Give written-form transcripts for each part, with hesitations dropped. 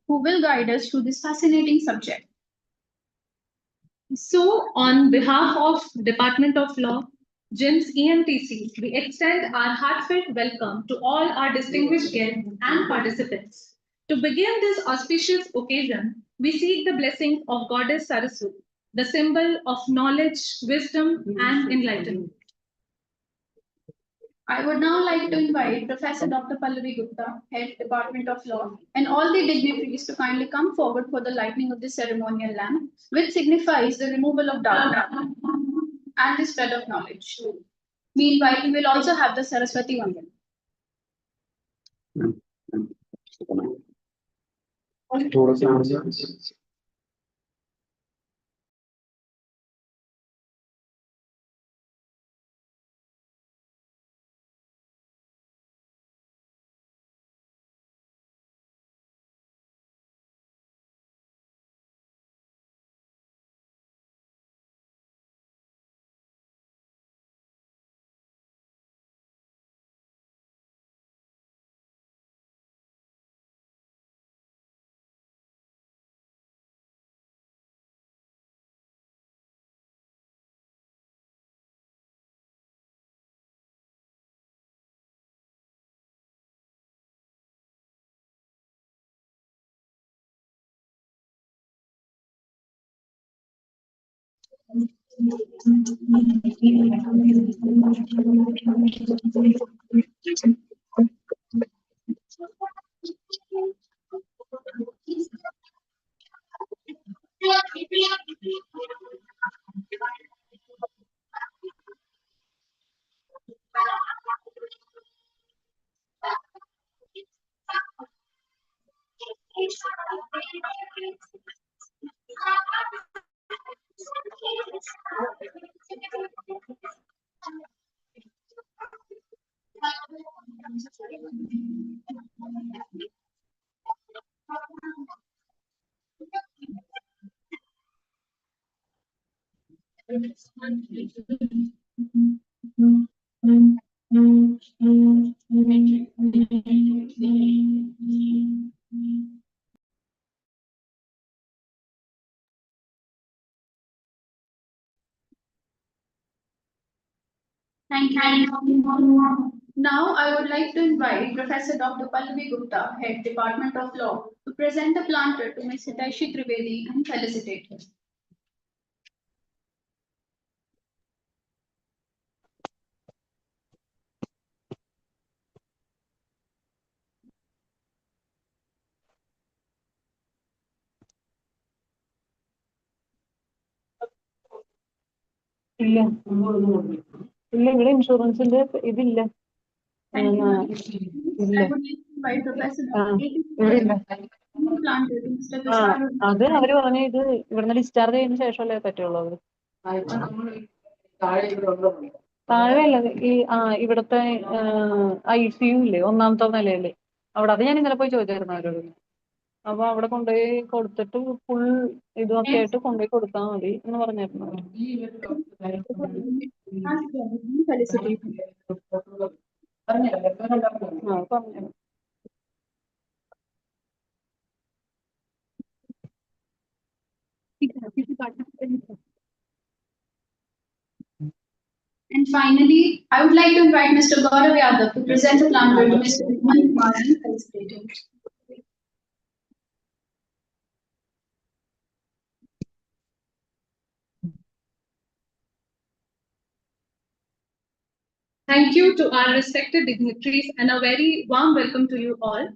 who will guide us through this fascinating subject. So, on behalf of Department of Law, JIMS EMTC, we extend our heartfelt welcome to all our distinguished guests and participants. To begin this auspicious occasion, we seek the blessing of Goddess Saraswati, the symbol of knowledge, wisdom, and enlightenment. I would now like to invite Professor Dr. Pallavi Gupta, Head Department of Law, and all the dignitaries to kindly come forward for the lighting of the ceremonial lamp, which signifies the removal of doubt and the spread of knowledge. Meanwhile, we will also have the Saraswati Vandan. Thank you. Now, I would like to invite Professor Dr. Pallavi Gupta, Head Department of Law, to present the planter to Ms. Hitashi Trivedi and felicitate her. ഇല്ല ഇല്ല ഇവിടെ ഇൻഷുറൻസിന്റെ ഇതില്ല Thank you. ഇല്ല I would like to invite Professor ആ Dr. ഇവിടെ ഇല്ല planter to Mr. ആ Tushar. അത് അവര് പറഞ്ഞു ഇത് ഇവിടുന്ന് ഡിസ്ചാർജ് ചെയ്യുന്ന ശേഷമല്ലേ പറ്റുള്ളൂ അവര് താഴെയല്ല ഈ ഇവിടുത്തെ ICU ഇല്ലേ ഒന്നാമത്തെ നിലയില് അവിടെ അത് ഞാൻ ഇന്നലെ പോയി ചോദിച്ചായിരുന്നു അവരോട് അപ്പൊ അവിടെ കൊണ്ടുപോയി കൊടുത്തിട്ട് ഫുൾ ഇതൊക്കെ ആയിട്ട് കൊണ്ടുപോയി കൊടുത്താൽ മതി എന്ന് പറഞ്ഞായിരുന്നു Felicitate her. പറഞ്ഞു And finally, I would like to invite Mr. Gaurav Yadav to present the planter to Mr. Vimal Kumar and felicitate him. Thank you to our respected dignitaries and a very warm welcome to you all.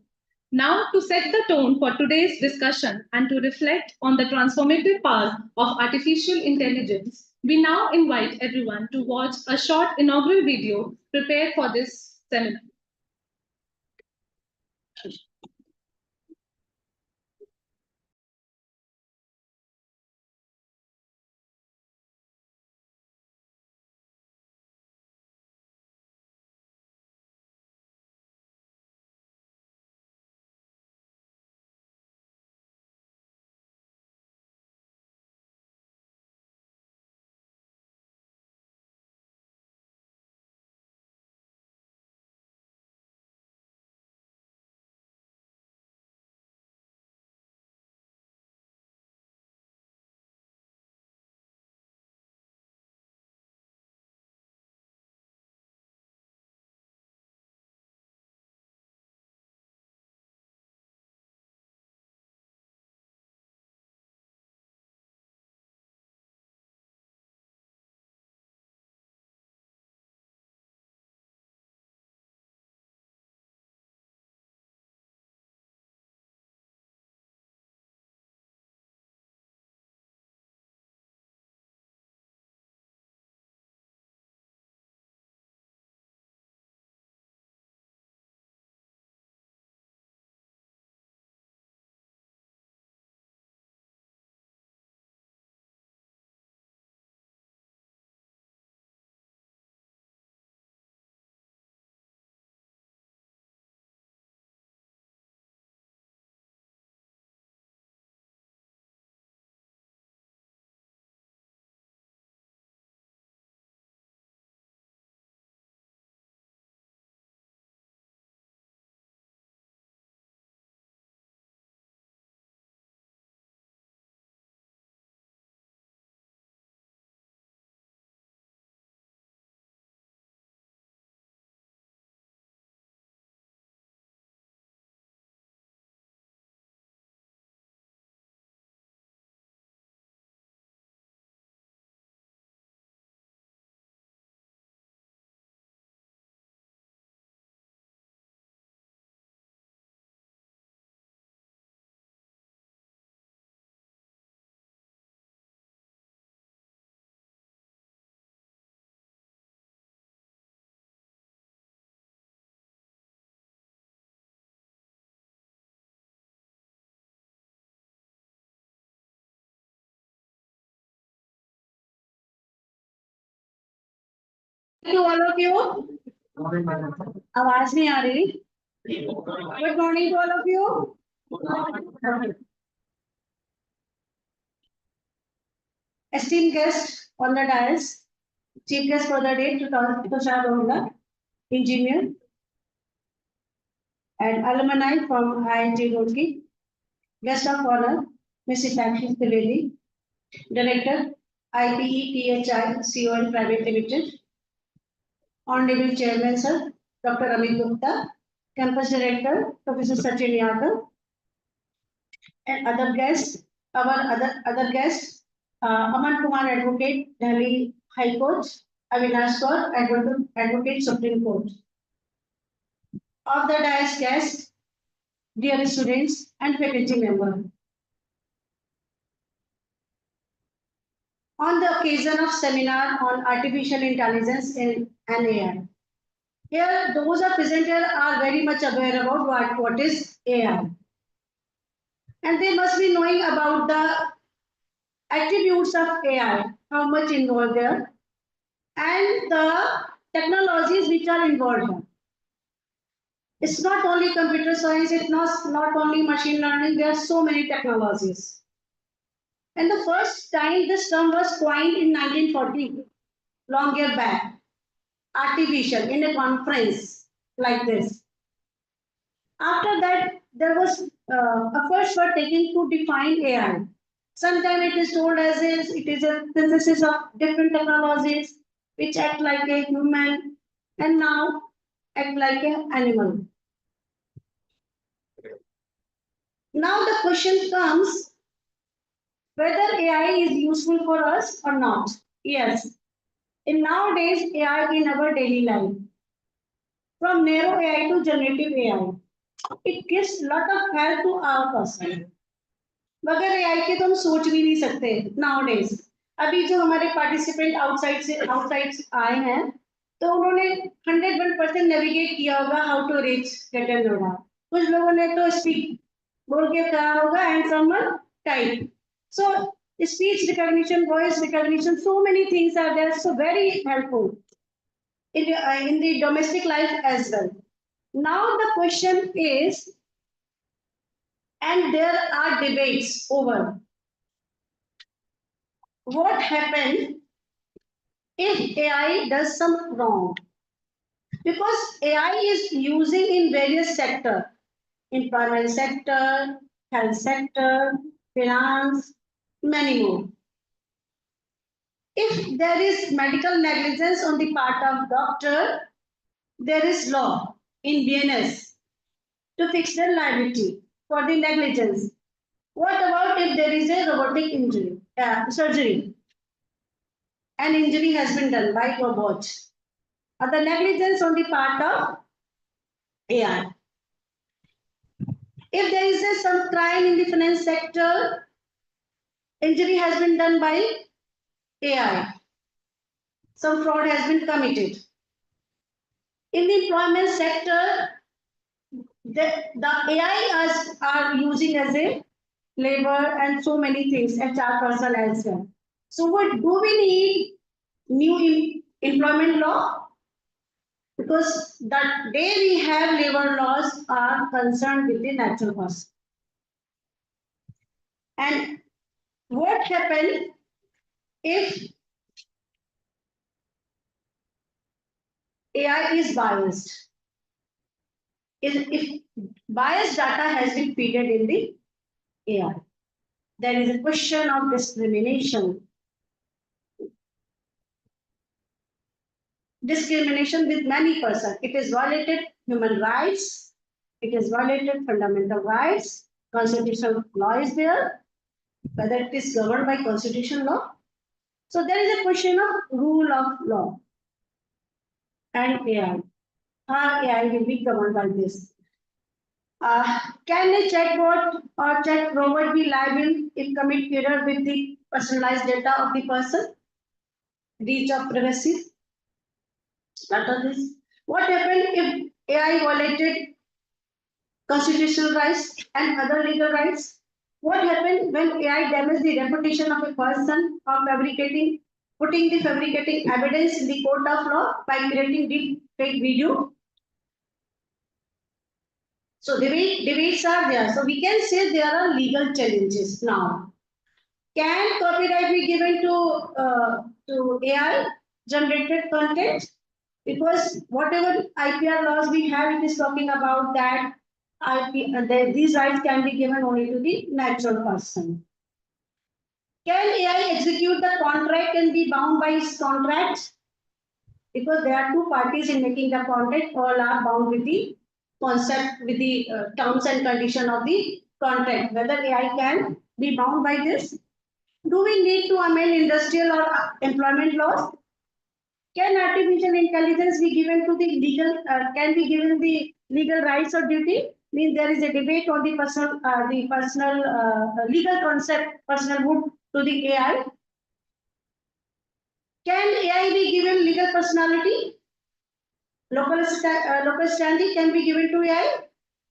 Now, to set the tone for today's discussion and to reflect on the transformative power of artificial intelligence, we now invite everyone to watch a short inaugural video prepared for this seminar. to all of you. आवाज नहीं आ रही. Good morning to all of you. Esteemed guests on the dais, chief guest for the day, Tushar Rohila, engineer, and alumni from IIT Roorkee. Guest of honor, Mrs. Sakshi Trivedi, Director, IPE THI CON Private Limited. Honorable Chairman, Sir, Dr. Amit Gupta, Campus Director, Professor Sachin Yadav, and other guests, our other guests, Aman Kumar Advocate, Delhi High Court, Avinash Kaur, Advocate Supreme Court. Of the dais guests, dear students and faculty members. On the occasion of seminar on artificial intelligence and AI. Here, those are present here are very much aware about what is AI. And they must be knowing about the attributes of AI, how much involved there, and the technologies which are involved here. It's not only computer science, it's not only machine learning, there are so many technologies. And the first time this term was coined in 1940, long year back, artificial, in a conference like this. After that, there was a first word taken to define AI. Sometimes it is told as it is a synthesis of different technologies which act like a human and now act like an animal. Now the question comes whether AI is useful for us or not. Yes. In nowadays, AI in our daily life, from narrow AI to generative AI, it gives lot of help to our person. बगैर AI के तो हम सोच भी नहीं सकते nowadays. अभी जो हमारे पार्टिसिपेंट आउटसाइड आए हैं तो उन्होंने 101% नेविगेट किया होगा how to reach gate and Noida. कुछ लोगों ने तो स्पीक बोल के कहा होगा and someone type. So speech recognition, voice recognition, so many things are there, so very helpful in the domestic life as well. Now the question is, and there are debates over what happens if AI does some wrong. Because AI is using in various sectors, employment sector, health sector, finance, many more. If there is medical negligence on the part of doctor, there is law in BNS to fix their liability for the negligence. What about if there is a robotic surgery? An injury has been done by robot. Or the negligence on the part of AI. If there is some crime in the finance sector, injury has been done by AI. Some fraud has been committed. In the employment sector, the AI are using as a labor and so many things, HR person as well. So what do we need new employment law? Because the day we have labor laws are concerned with the natural person. And what happens if AI is biased? If biased data has been fed in the AI, there is a question of discrimination. Discrimination with many persons. It is violated human rights. It is violated fundamental rights. Constitutional law is there. Whether it is governed by constitutional law. So there is a question of rule of law and AI. How AI will be governed by this? Can a chatbot or chat robot be liable if commit error with the personalized data of the person? Breach of privacy. What are this? What happened if AI violated constitutional rights and other legal rights? What happened when AI damages the reputation of a person of fabricating putting the fabricating evidence in the court of law by creating deep fake video. So debates are there. So we can say there are legal challenges now. Can copyright be given to AI generated content? Because whatever IPR laws we have, it is talking about that these rights can be given only to the natural person. Can AI execute the contract and be bound by its contract? Because there are two parties in making the contract, all are bound with the concept, with the terms and condition of the contract. Whether AI can be bound by this? Do we need to amend industrial or employment laws? Can artificial intelligence be given to the legal? Can be given the legal rights or duty? Means there is a debate on the personal legal concept, personalhood to the AI. Can AI be given legal personality? Local standing can be given to AI.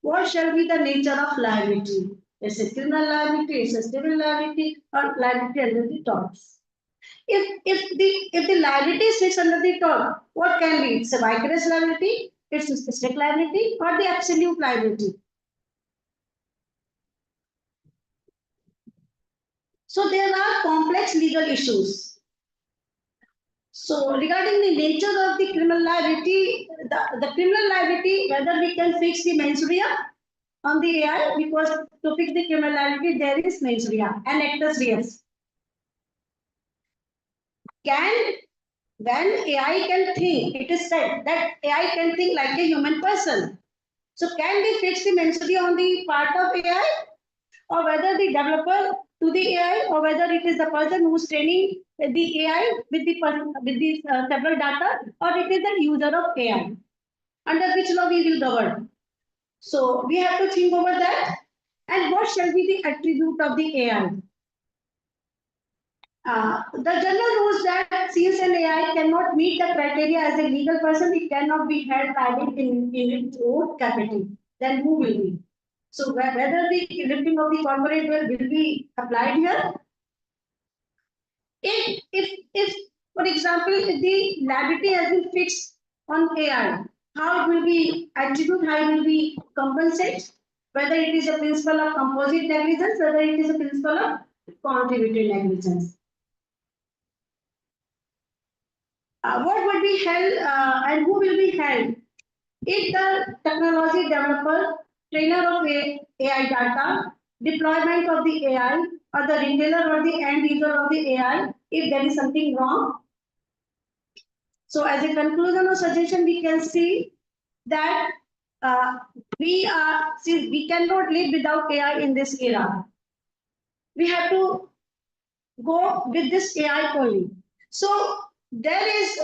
What shall be the nature of liability? Is it criminal liability? Is it civil liability or liability under the torts? If the liability is fixed under the tort, what can be? It's a vicarious liability, it's a specific liability, or the absolute liability. So there are complex legal issues. So regarding the nature of the criminal liability, the criminal liability, whether we can fix the mens rea on the AI, because to fix the criminal liability, there is mens rea and actus reus. When AI can think, it is said that AI can think like a human person. So can we fix the mens rea on the part of AI, or whether the developer to the AI, or whether it is the person who is training the AI with the several data, or it is the user of AI? Under which law we will govern? So we have to think over that. And what shall be the attribute of the AI? The general rules that since an AI cannot meet the criteria as a legal person, it cannot be held liable in its own capital. Then who will be? So whether the lifting of the corporate will be applied here? If for example, if the liability has been fixed on AI, how it will be attributed, how it will be compensated? Whether it is a principle of composite negligence, whether it is a principle of contributory negligence. What would be held and who will be held if the technology developer, trainer of AI data, deployment of the AI, or the retailer or the end user of the AI, if there is something wrong? So as a conclusion or suggestion, we can see that we cannot live without AI in this era. We have to go with this AI only. So there is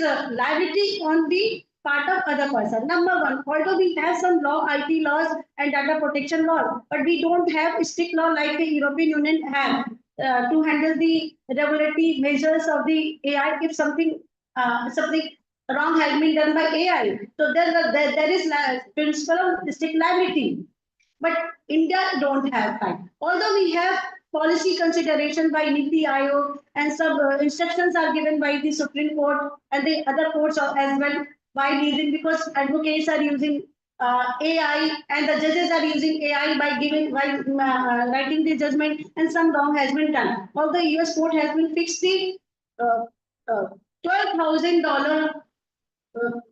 a liability on the part of other person. Number one, although we have some law, IT laws and data protection laws, but we don't have strict law like the European Union have to handle the regulatory measures of the AI if something wrong has been done by AI. So there is principle of strict liability. But India don't have that. Although we have policy consideration by NITI Aayog and some instructions are given by the Supreme Court and the other courts as well by leading, because advocates are using AI and the judges are using AI by writing the judgment, and some wrong has been done. Although US court has been fixed the $12,000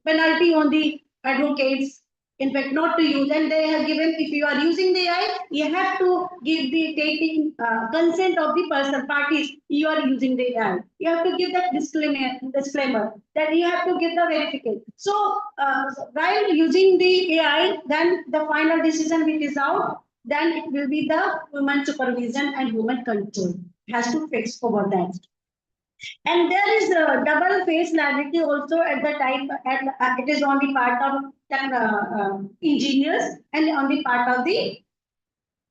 penalty on the advocates, in fact, not to use, and they have given, if you are using the AI, you have to give the taking consent of the person, parties, you are using the AI. You have to give that disclaimer that you have to give the verification. So while using the AI, then the final decision which is out, then it will be the human supervision and human control has to fix over that. And there is a double face liability also at the time, it is on the part of engineers and on the part of the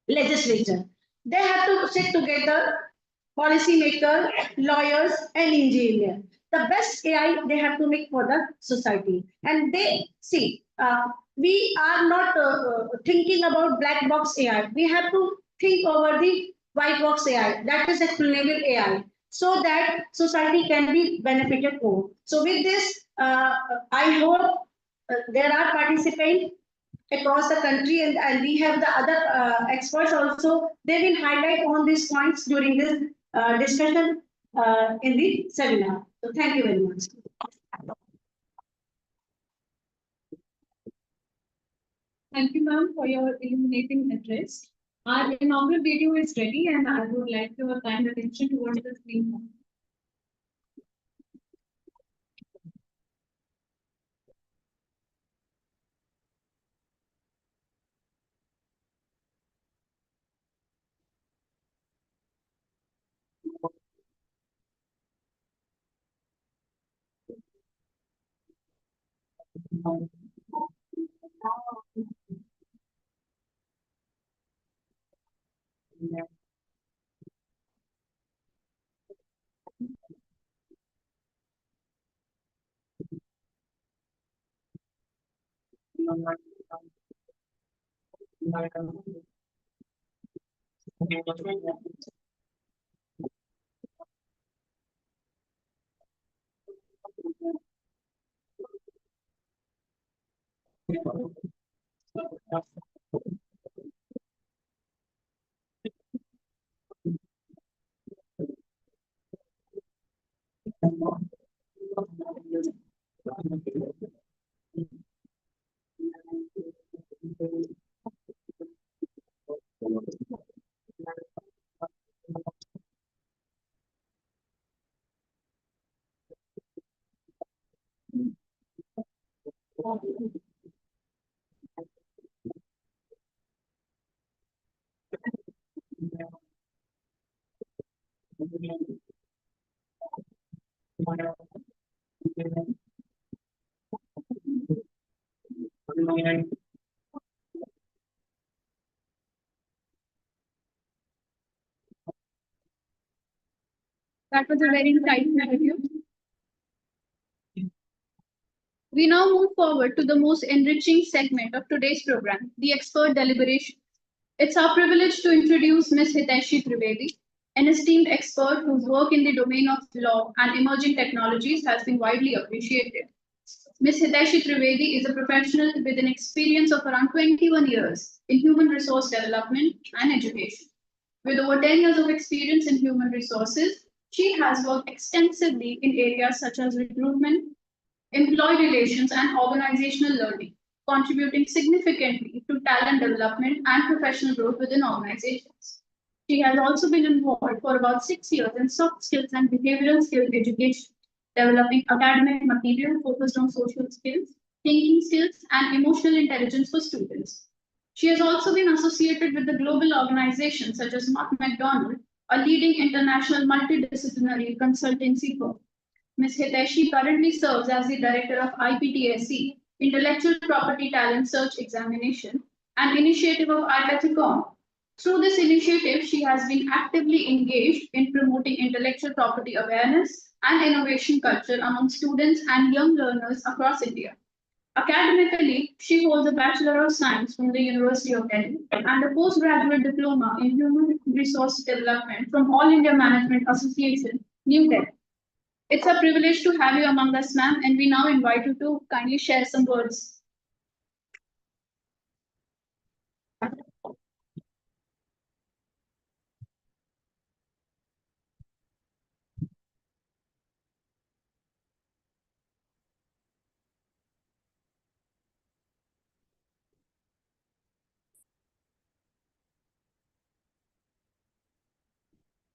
legislature. They have to sit together, policymaker, lawyers, and engineers. The best AI they have to make for the society. And they see, we are not thinking about black box AI. We have to think over the white box AI. That is explainable AI. so that society can be benefited more. So with this, I hope there are participants across the country, and we have the other experts also. They will highlight on these points during this discussion in the seminar. So thank you very much. Thank you, ma'am, for your illuminating address. Our inaugural video is ready, and I would like your kind attention towards the screen. That was a very insightful review. We now move forward to the most enriching segment of today's program, the expert deliberation. It's our privilege to introduce Ms. Hiteshi Trivedi, an esteemed expert whose work in the domain of law and emerging technologies has been widely appreciated. Ms. Hiteshi Trivedi is a professional with an experience of around 21 years in human resource development and education. With over 10 years of experience in human resources, she has worked extensively in areas such as recruitment, employee relations, and organizational learning, contributing significantly to talent development and professional growth within organizations. She has also been involved for about 6 years in soft skills and behavioral skills education, developing academic material focused on social skills, thinking skills, and emotional intelligence for students. She has also been associated with the global organizations such as Mark McDonald, a leading international multidisciplinary consultancy firm. Ms. Hiteshi currently serves as the director of IPTSE, Intellectual Property Talent Search Examination, an initiative of IPATHICOM. Through this initiative, she has been actively engaged in promoting intellectual property awareness and innovation culture among students and young learners across India. Academically, she holds a Bachelor of Science from the University of Delhi and a postgraduate diploma in Human Resource Development from All India Management Association, New Delhi. It's a privilege to have you among us, ma'am, and we now invite you to kindly share some words.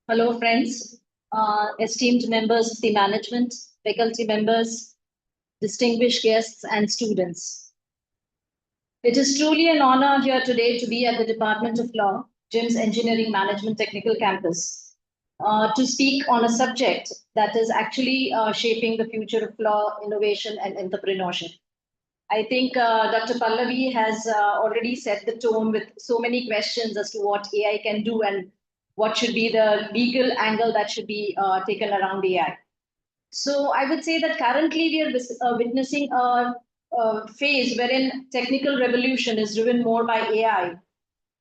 Hello, friends, esteemed members of the management, faculty members, distinguished guests, and students. It is truly an honor here today to be at the Department of Law, JIMS Engineering Management Technical Campus, to speak on a subject that is actually shaping the future of law, innovation, and entrepreneurship. I think Dr. Pallavi has already set the tone with so many questions as to what AI can do and what should be the legal angle that should be taken around AI. So I would say that currently we are witnessing a phase wherein technical revolution is driven more by AI.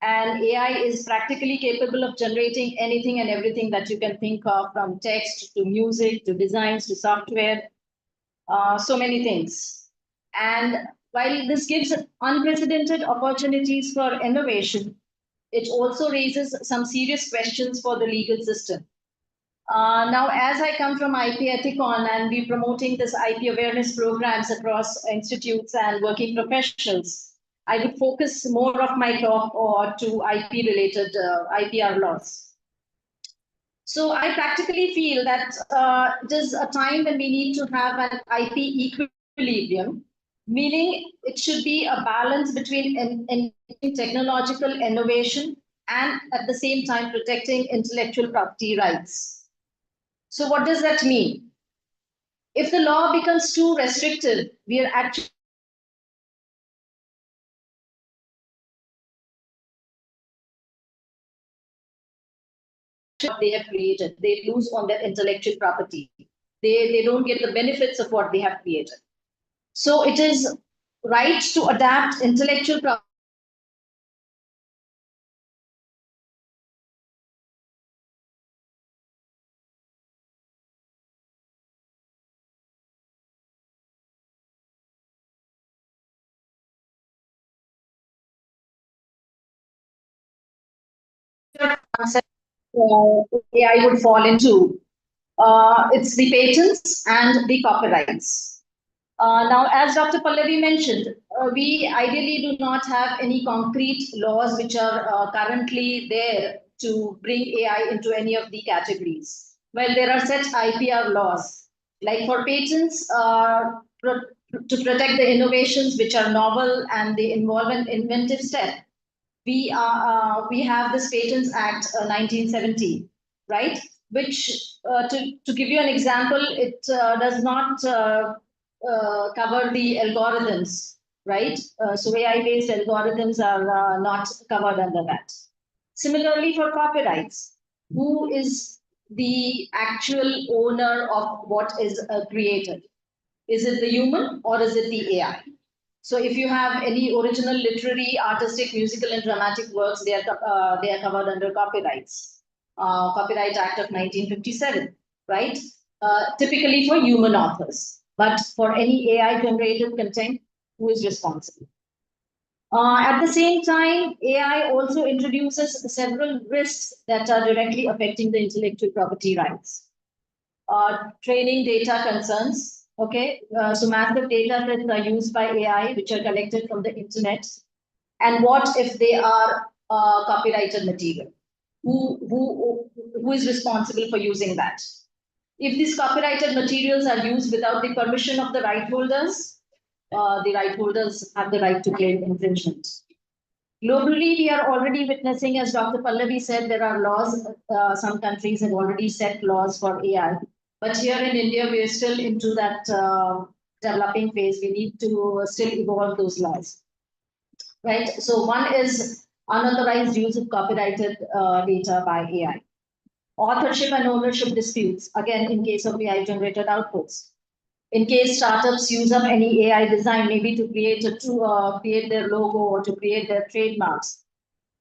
And AI is practically capable of generating anything and everything that you can think of, from text to music to designs to software, so many things. And while this gives unprecedented opportunities for innovation, it also raises some serious questions for the legal system. Now, as I come from IP Ethicon and be promoting this IP awareness programs across institutes and working professionals, I would focus more of my talk to IP related IPR laws. So I practically feel that it is a time when we need to have an IP equilibrium, meaning it should be a balance between technological innovation and at the same time protecting intellectual property rights. So what does that mean? If the law becomes too restrictive, we are actually what they have created. They lose on their intellectual property. They don't get the benefits of what they have created. So it is right to adapt intellectual property concept AI would fall into. It's the patents and the copyrights. Now, as Dr. Pallavi mentioned, we ideally do not have any concrete laws which are currently there to bring AI into any of the categories. Well, there are set IPR laws, like for patents, to protect the innovations which are novel and they involve an inventive step. We have this Patents Act 1970, right? Which, to give you an example, it does not cover the algorithms, right? So AI-based algorithms are not covered under that. Similarly, for copyrights, who is the actual owner of what is created? Is it the human or is it the AI? So if you have any original literary, artistic, musical, and dramatic works, they are covered under copyrights. Copyright Act of 1957, right? Typically for human authors, but for any AI-generated content, who is responsible? At the same time, AI also introduces several risks that are directly affecting the intellectual property rights. Training data concerns. Okay, so massive data sets are used by AI, which are collected from the internet. And what if they are copyrighted material? Who is responsible for using that? If these copyrighted materials are used without the permission of the right holders have the right to claim infringement. Globally, we are already witnessing, as Dr. Pallavi said, there are laws. Some countries have already set laws for AI. But here in India, we are still into that developing phase. We need to still evolve those laws, right? So one is unauthorized use of copyrighted data by AI. Authorship and ownership disputes, again, in case of AI-generated outputs. In case startups use up any AI design, maybe to create create their logo or to create their trademarks,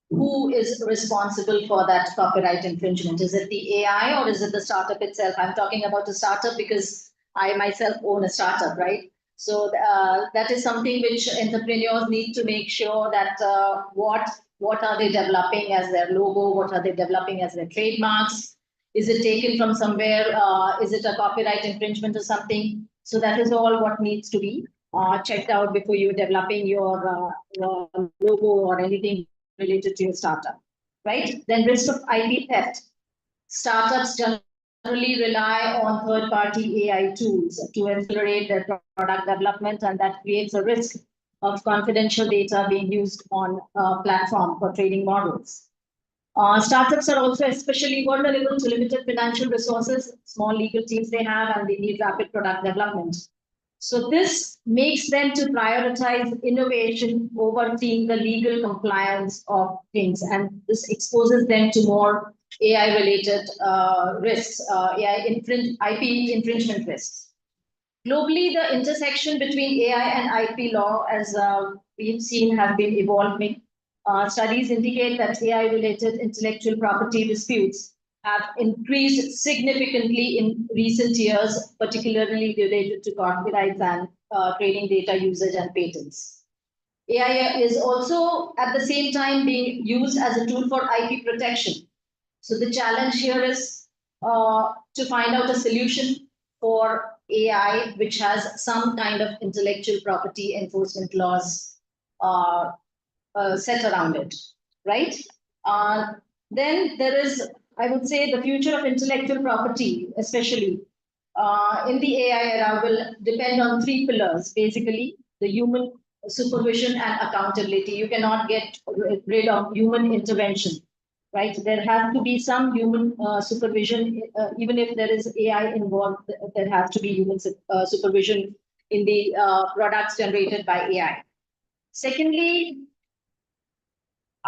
who is responsible for that copyright infringement? Is it the AI or is it the startup itself? I'm talking about a startup because I myself own a startup, right? So that is something which entrepreneurs need to make sure that what are they developing as their logo? What are they developing as their trademarks? Is it taken from somewhere? Is it a copyright infringement or something? So that is all what needs to be checked out before you're developing your logo or anything related to your startup, right? Then risk of IP theft. Startups generally rely on third-party AI tools to accelerate their product development, and that creates a risk of confidential data being used on a platform for trading models. Startups are also especially vulnerable to limited financial resources, small legal teams they have, and they need rapid product development. So this makes them to prioritize innovation over seeing the legal compliance of things. And this exposes them to more AI-related risks, IP infringement risks. Globally, the intersection between AI and IP law, as we've seen, has been evolving. Studies indicate that AI-related intellectual property disputes have increased significantly in recent years, particularly related to copyrights and trading data usage and patents. AI is also at the same time being used as a tool for IP protection. So the challenge here is to find out a solution for AI which has some kind of intellectual property enforcement laws set around it, right? Then there is, I would say, the future of intellectual property, especially in the AI era, will depend on three pillars, basically, the human supervision and accountability. You cannot get rid of human intervention, right? There has to be some human supervision, even if there is AI involved, there has to be human supervision in the products generated by AI. Secondly,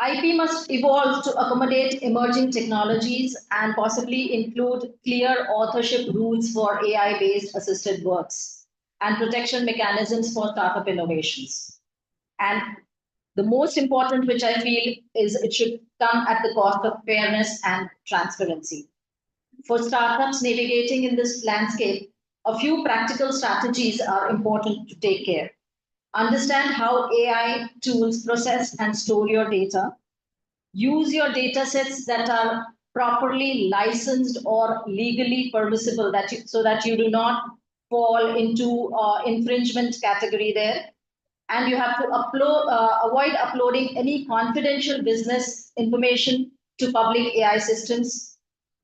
IP must evolve to accommodate emerging technologies and possibly include clear authorship rules for AI-based assisted works and protection mechanisms for startup innovations. And the most important, which I feel, is it should come at the cost of fairness and transparency. For startups navigating in this landscape, a few practical strategies are important to take care. Understand how AI tools process and store your data. Use your data sets that are properly licensed or legally permissible so that you do not fall into infringement category there. And you have to avoid uploading any confidential business information to public AI systems.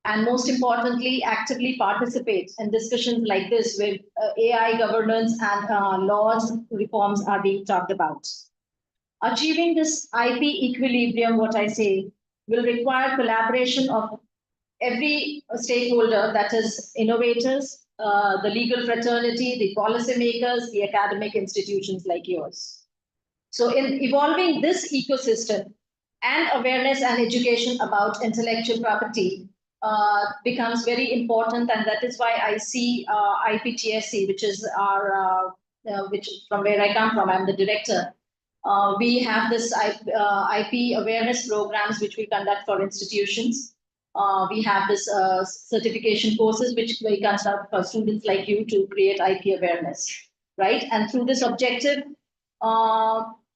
And most importantly, actively participate in discussions like this where AI governance and laws reforms are being talked about. Achieving this IP equilibrium, what I say, will require collaboration of every stakeholder, that is innovators, the legal fraternity, the policymakers, the academic institutions like yours. So in evolving this ecosystem and awareness and education about intellectual property becomes very important, and that is why I see IPTSC, which is our, which from where I come from, I'm the director. We have this IP awareness programs which we conduct for institutions. We have this certification courses which we conduct for students like you to create IP awareness, right? And through this objective,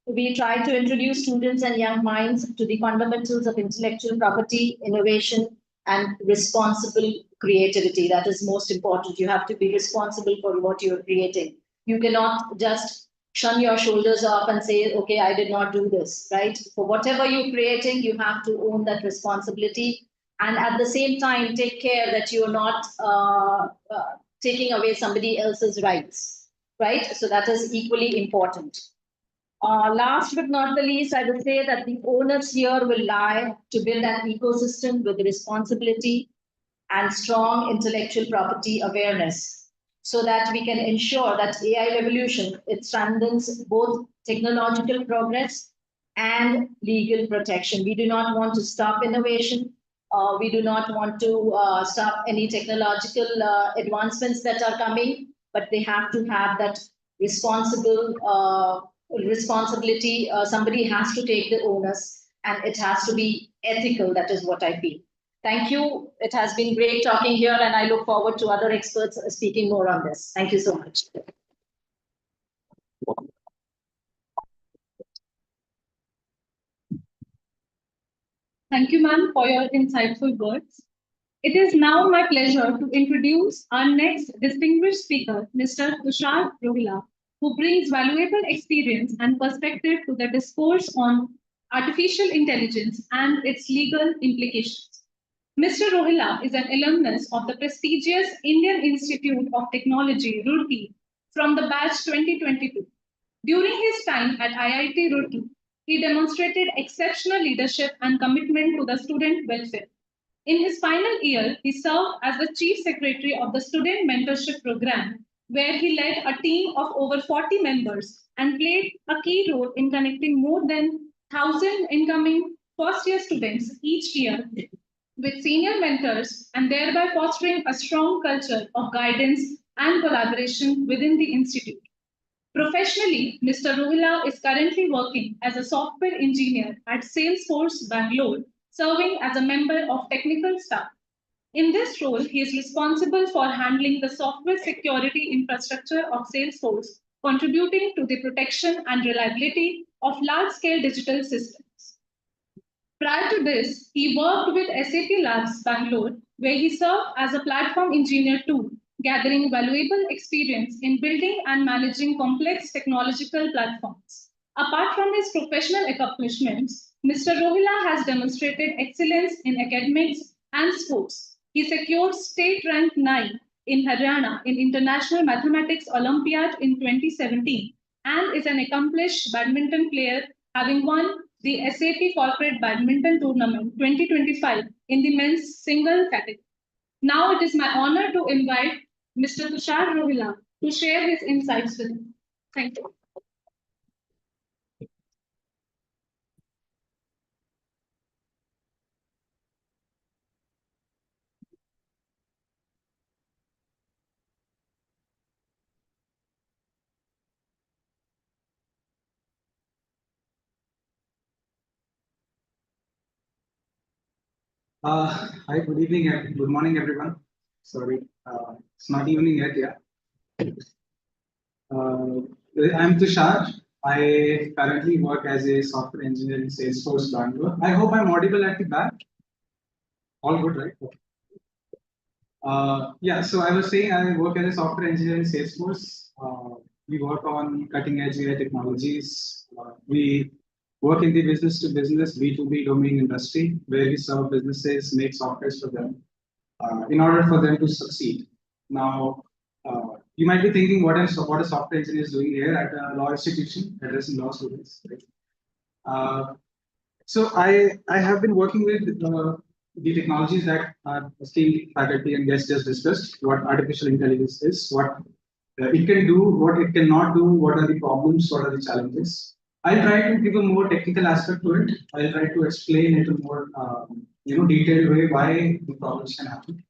we try to introduce students and young minds to the fundamentals of intellectual property, innovation, and responsible creativity. That is most important. You have to be responsible for what you're creating. You cannot just shun your shoulders off and say, okay, I did not do this, right? For whatever you're creating, you have to own that responsibility. And at the same time, take care that you're not taking away somebody else's rights, right? So that is equally important. Last but not the least, I would say that the onus here will lie to build an ecosystem with responsibility and strong intellectual property awareness, so that we can ensure that AI revolution, it strengthens both technological progress and legal protection. We do not want to stop innovation. We do not want to stop any technological advancements that are coming, but they have to have that responsibility. Somebody has to take the onus, and it has to be ethical. That is what I feel. Thank you. It has been great talking here, and I look forward to other experts speaking more on this. Thank you so much. Thank you, ma'am, for your insightful words. It is now my pleasure to introduce our next distinguished speaker, Mr. Tushar Rohila, who brings valuable experience and perspective to the discourse on artificial intelligence and its legal implications. Mr. Rohila is an alumnus of the prestigious Indian Institute of Technology, Roorkee, from the batch 2022. During his time at IIT Roorkee, he demonstrated exceptional leadership and commitment to the student welfare. In his final year, he served as the Chief Secretary of the Student Mentorship Program, where he led a team of over 40 members and played a key role in connecting more than 1,000 incoming first-year students each year with senior mentors, and thereby fostering a strong culture of guidance and collaboration within the institute. Professionally, Mr. Rohila is currently working as a software engineer at Salesforce Bangalore, serving as a member of technical staff. In this role, he is responsible for handling the software security infrastructure of Salesforce, contributing to the protection and reliability of large-scale digital systems. Prior to this, he worked with SAP Labs Bangalore, where he served as a platform engineer too, gathering valuable experience in building and managing complex technological platforms. Apart from his professional accomplishments, Mr. Rohila has demonstrated excellence in academics and sports. He secured state rank 9 in Haryana in International Mathematics Olympiad in 2017 and is an accomplished badminton player, having won the SAP Corporate Badminton Tournament 2025 in the men's single category. Now it is my honor to invite Mr. Tushar Rohila to share his insights with you. Thank you. Hi, good evening, good morning, everyone. Sorry, it's not evening yet, yeah. I'm Tushar. I currently work as a software engineer in Salesforce Bangalore. I hope I'm audible at the back. All good, right? Okay. Yeah, so I was saying I work as a software engineer in Salesforce. We work on cutting edge AI technologies. We work in the business to business B2B domain industry where we serve businesses, make softwares for them in order for them to succeed. Now, you might be thinking what a software engineer is doing here at a law institution addressing law students. Right? So I have been working with the technologies that our esteemed faculty and guests just discussed, what artificial intelligence is, what it can do, what it cannot do, what are the problems, what are the challenges. I'll try to give a more technical aspect to it. I'll try to explain it in a more detailed way why the problems can happen.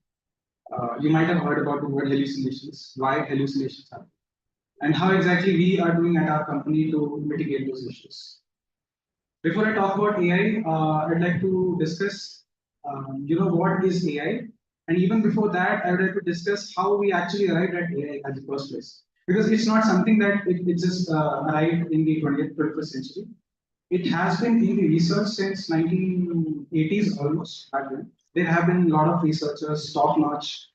You might have heard about the word hallucinations, why hallucinations happen, and how exactly we are doing at our company to mitigate those issues. Before I talk about AI, I'd like to discuss, what is AI, and even before that, I would like to discuss how we actually arrived at AI at the first place. Because it's not something that it just arrived in the 21st century. It has been in the research since 1980s almost. Back then. There have been a lot of researchers, top-notch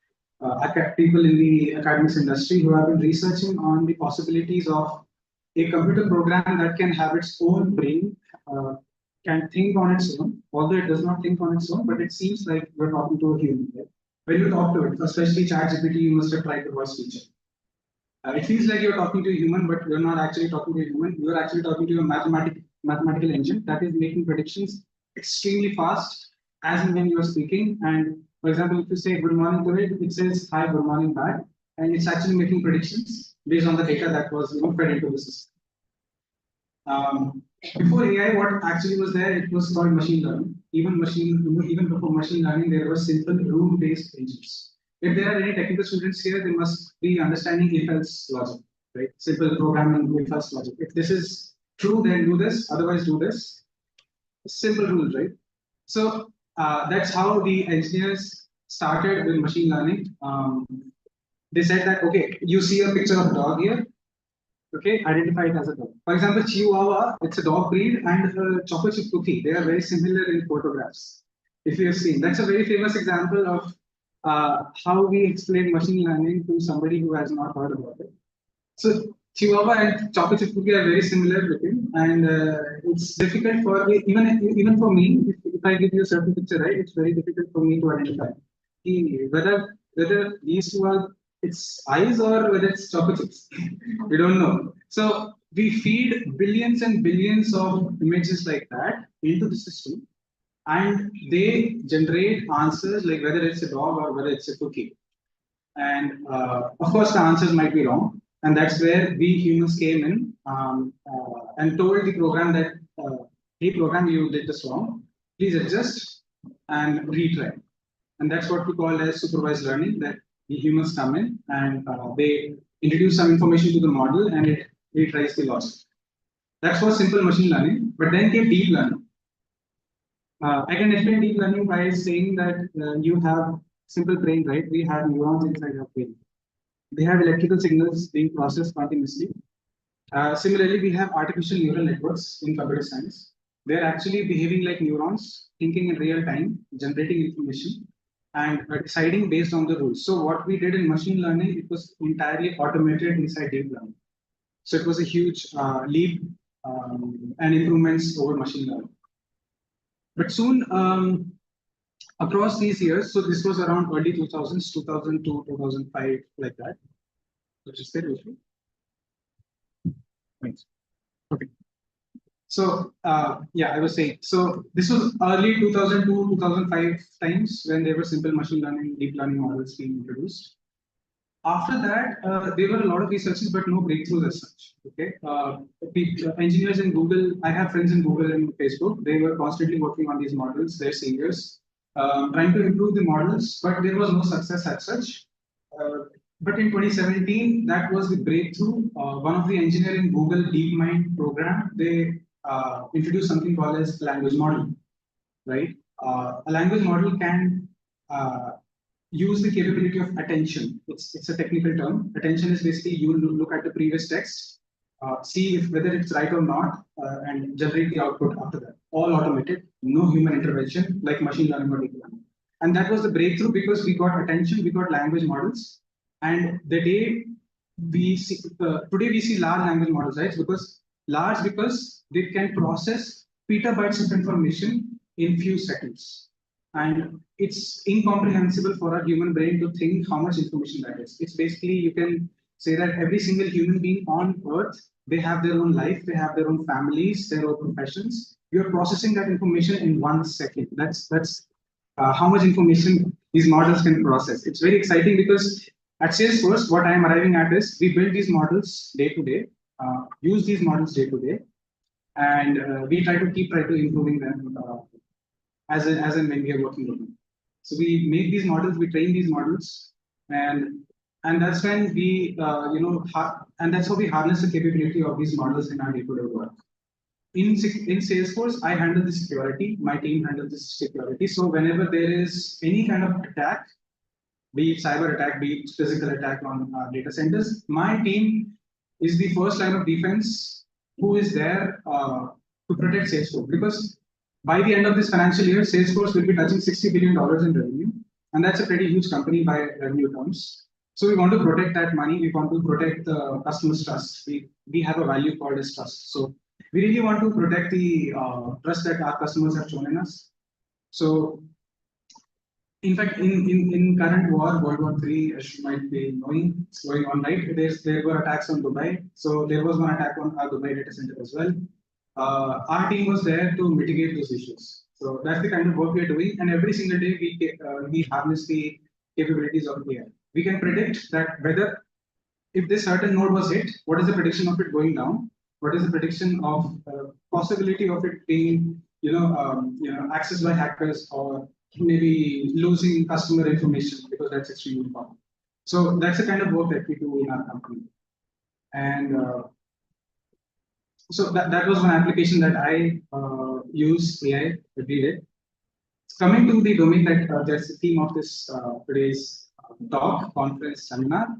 people in the academics industry who have been researching on the possibilities of a computer program that can have its own brain, can think on its own, although it does not think on its own, but it seems like we're talking to a human. Right? When you talk to it, especially ChatGPT, you must have tried the voice feature. It feels like you're talking to a human, but you're not actually talking to a human. You're actually talking to a mathematical engine that is making predictions extremely fast as and when you are speaking. And for example, if you say good morning to it, it says hi, good morning back, and it's actually making predictions based on the data that was fed into the system. Before AI, what actually was there, it was called machine learning. Even before machine learning, there were simple rule-based engines. If there are any technical students here, they must be understanding if-else logic, right? Simple programming if-else logic. If this is true, then do this. Otherwise, do this. Simple rules, right? So that's how the engineers started with machine learning. They said that, okay, you see a picture of a dog here. Okay, identify it as a dog. For example, Chihuahua, it's a dog breed, and Choco Chip Cookie, they are very similar in photographs. If you have seen, that's a very famous example of how we explain machine learning to somebody who has not heard about it. So Chihuahua and Choco Chip Cookie are very similar looking, and it's difficult for even for me. If I give you a certain picture, right, it's very difficult for me to identify whether these two are its eyes or whether it's chocolate chips. We don't know. So we feed billions and billions of images like that into the system, and they generate answers like whether it's a dog or whether it's a cookie. And of course, the answers might be wrong, and that's where we humans came in and told the program that, hey, program, you did this wrong. Please adjust and retry. And that's what we call as supervised learning, that the humans come in and they introduce some information to the model, and it retrace the loss. That's for simple machine learning, but then came deep learning. I can explain deep learning by saying that you have simple brain, right? We have neurons inside our brain. They have electrical signals being processed continuously. Similarly, we have artificial neural networks in computer science. They're actually behaving like neurons, thinking in real time, generating information, and deciding based on the rules. So what we did in machine learning, it was entirely automated inside deep learning. So it was a huge leap and improvements over machine learning. But soon, across these years, so this was around early 2000s, 2002, 2005, like that. Which is there, Thanks. Okay. So yeah, I was saying, so this was early 2002, 2005 times when there were simple machine learning, deep learning models being introduced. After that, there were a lot of researches, but no breakthroughs as such. Okay, engineers in Google, I have friends in Google and Facebook. They were constantly working on these models. They're seniors, trying to improve the models, but there was no success as such. But in 2017, that was the breakthrough. One of the engineers in Google DeepMind program, they introduced something called as language model, right? A language model can use the capability of attention. It's a technical term. Attention is basically you look at the previous text, see if whether it's right or not, and generate the output after that. All automated, no human intervention like machine learning or deep learning. And that was the breakthrough because we got attention, we got language models. And the day we see, today we see large language models, right? Because they can process petabytes of information in few seconds. And it's incomprehensible for our human brain to think how much information that is. It's basically, you can say that every single human being on earth, they have their own life, they have their own families, their own professions. You're processing that information in 1 second. That's how much information these models can process. It's very exciting because at Salesforce, what I am arriving at is we build these models day to day, use these models day to day, and we try to improving them as and when we are working with them. So we make these models, we train these models, and that's when we and that's how we harness the capability of these models in our day-to-day work. In Salesforce, I handle the security. My team handles the security. So whenever there is any kind of attack, be it cyber attack, be it physical attack on data centers, my team is the first line of defense who is there to protect Salesforce. Because by the end of this financial year, Salesforce will be touching $60 billion in revenue. And that's a pretty huge company by revenue terms. So we want to protect that money. We want to protect the customer's trust. We have a value called as trust. So we really want to protect the trust that our customers have shown in us. So in fact, in current war, World War III, as you might be knowing, it's going on, right? There were attacks on Dubai. So there was one attack on our Dubai data center as well. Our team was there to mitigate those issues. So that's the kind of work we're doing. And every single day, we harness the capabilities of AI. We can predict that whether, if this certain node was hit, what is the prediction of it going down? What is the prediction of possibility of it being, accessed by hackers or maybe losing customer information, because that's extremely important. So that's the kind of work that we do in our company. And so that was one application that I use AI every day. Coming to the domain that that's the theme of this today's talk, conference, seminar.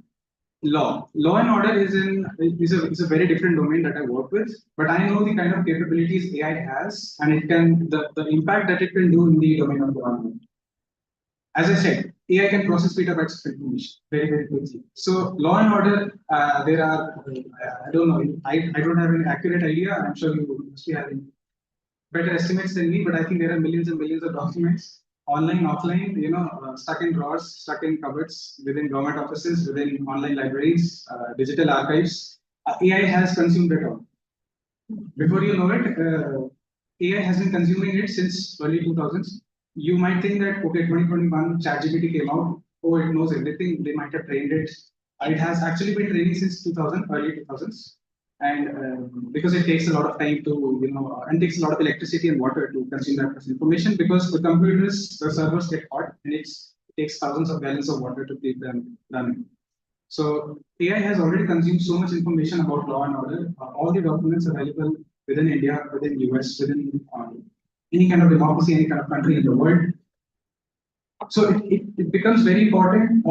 Law and order is a very different domain that I work with, but I know the kind of capabilities AI has, and it can the impact that it can do in the domain of government. As I said, AI can process petabytes of information very, very quickly. So law and order, there are I don't know, I don't have an accurate idea. I'm sure you must be having better estimates than me, but I think there are millions and millions of documents, online, offline, stuck in drawers, stuck in cupboards, within government offices, within online libraries, digital archives. AI has consumed it all. Before you know it, AI has been consuming it since early 2000s. You might think that, okay, 2021, ChatGPT came out, oh, it knows everything, they might have trained it. It has actually been training since 2000, early 2000s. And because it takes a lot of time to, and takes a lot of electricity and water to consume that information, because the computers, the servers get hot, and it takes thousands of gallons of water to keep them running. So AI has already consumed so much information about law and order. All the documents available within India, within US, within any kind of democracy, any kind of country in the world. So it becomes very important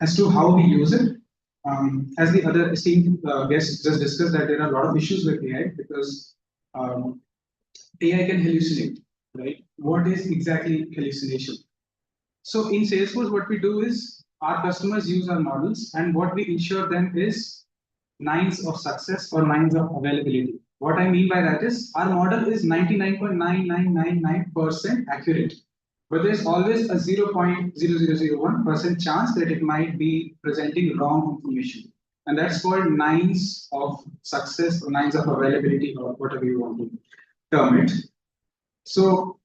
as to how we use it. As the other esteemed guests just discussed, that there are a lot of issues with AI because AI can hallucinate, right? What is exactly hallucination? So in Salesforce, what we do is our customers use our models, and what we ensure them is nines of success or nines of availability. What I mean by that is our model is 99.9999% accurate, but there's always a 0.0001% chance that it might be presenting wrong information. And that's called nines of success or nines of availability or whatever you want to term it. So